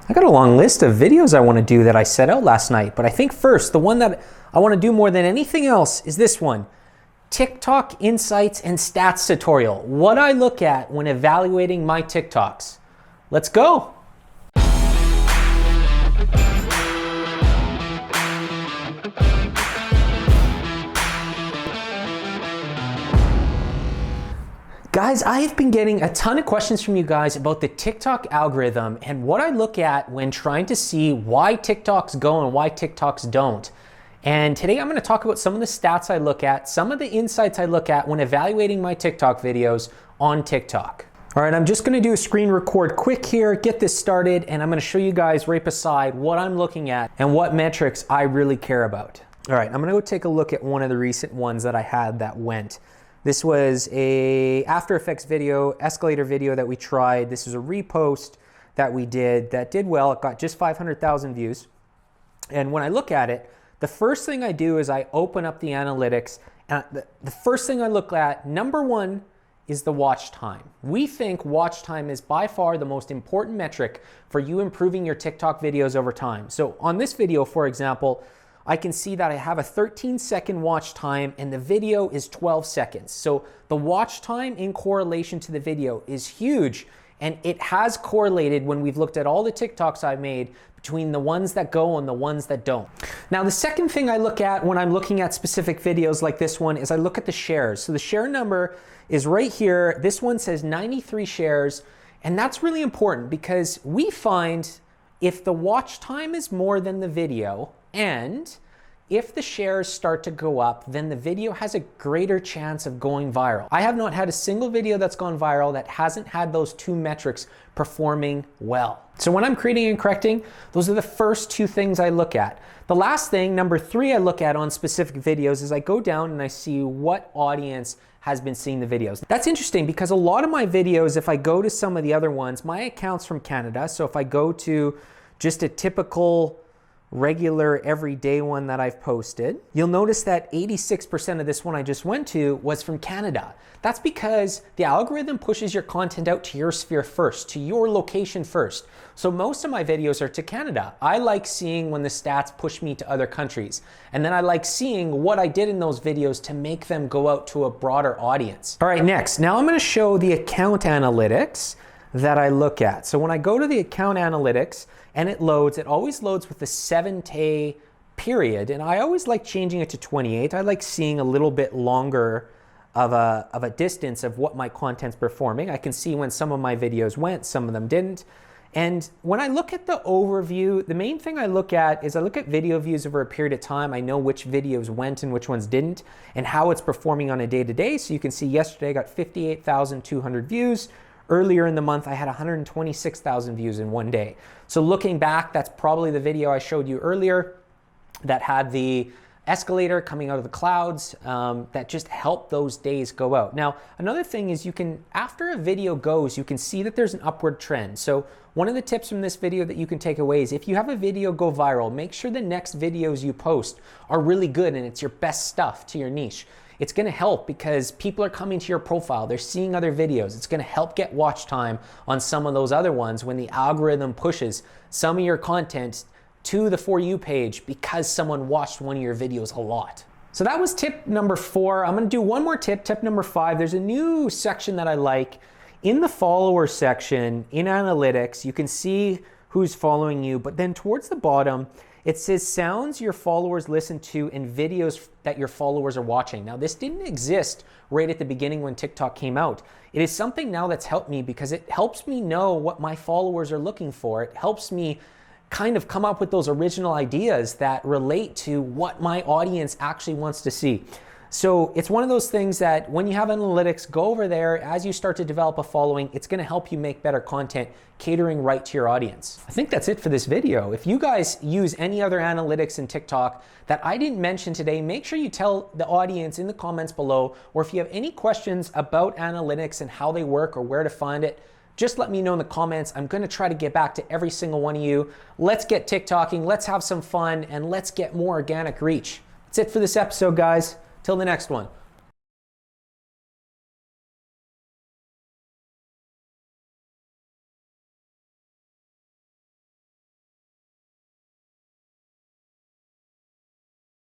I got a long list of videos I want to do that I set out last night, but I think first, the one that I want to do more than anything else is this one. TikTok Insights and Stats tutorial. What I look at when evaluating my TikToks. Let's go. Guys, I have been getting a ton of questions from you guys about the TikTok algorithm and what I look at when trying to see why TikToks go and why TikToks don't. And today I'm going to talk about some of the stats I look at, some of the insights I look at when evaluating my TikTok videos on TikTok. All right, I'm just going to do a screen record quick here, get this started, and I'm going to show you guys right beside what I'm looking at and what metrics I really care about. All right, I'm going to go take a look at one of the recent ones that I had that went. This was a After Effects video, escalator video that we tried. This is a repost that we did that did well. It got just 500,000 views. And when I look at it, the first thing I do is I open up the analytics. And the first thing I look at, number one, is the watch time. We think watch time is by far the most important metric for you improving your TikTok videos over time. So on this video, for example, I can see that I have a 13-second watch time and the video is 12 seconds. So the watch time in correlation to the video is huge, and it has correlated when we've looked at all the TikToks I've made between the ones that go and the ones that don't. Now, the second thing I look at when I'm looking at specific videos like this one is I look at the shares. So the share number is right here. This one says 93 shares, and that's really important because we find if the watch time is more than the video, and if the shares start to go up, then the video has a greater chance of going viral. I have not had a single video that's gone viral that hasn't had those two metrics performing well. So when I'm creating and correcting, those are the first two things I look at. The last thing, number three, I look at on specific videos is I go down and I see what audience has been seeing the videos. That's interesting because a lot of my videos, if I go to some of the other ones, my account's from Canada. So if I go to just a typical regular everyday one that I've posted, you'll notice that 86% of this one I just went to was from Canada. That's because the algorithm pushes your content out to your sphere first, to your location first. So most of my videos are to Canada. I like seeing when the stats push me to other countries. And then I like seeing what I did in those videos to make them go out to a broader audience. All right, next, now I'm gonna show the account analytics that I look at. So when I go to the account analytics and it loads, it always loads with the 7-day period. And I always like changing it to 28. I like seeing a little bit longer of a distance of what my content's performing. I can see when some of my videos went, some of them didn't. And when I look at the overview, the main thing I look at is I look at video views over a period of time. I know which videos went and which ones didn't and how it's performing on a day-to-day. So you can see yesterday I got 58,200 views. Earlier in the month, I had 126,000 views in one day. So looking back, that's probably the video I showed you earlier that had the escalator coming out of the clouds that just helped those days go out. Now, another thing is you can, after a video goes, you can see that there's an upward trend. So one of the tips from this video that you can take away is if you have a video go viral, make sure the next videos you post are really good and it's your best stuff to your niche. It's gonna help because people are coming to your profile, they're seeing other videos. It's gonna help get watch time on some of those other ones when the algorithm pushes some of your content to the For You page because someone watched one of your videos a lot. So that was tip number 4. I'm gonna do one more tip, tip number 5. There's a new section that I like. In the follower section, in analytics, you can see who's following you, but then towards the bottom, it says sounds your followers listen to and videos that your followers are watching. Now, this didn't exist right at the beginning when TikTok came out. It is something now that's helped me because it helps me know what my followers are looking for. It helps me kind of come up with those original ideas that relate to what my audience actually wants to see. So it's one of those things that when you have analytics, go over there. As you start to develop a following, it's gonna help you make better content, catering right to your audience. I think that's it for this video. If you guys use any other analytics in TikTok that I didn't mention today, make sure you tell the audience in the comments below, or if you have any questions about analytics and how they work or where to find it, just let me know in the comments. I'm gonna try to get back to every single one of you. Let's get TikToking, let's have some fun, and let's get more organic reach. That's it for this episode, guys. Till the next one.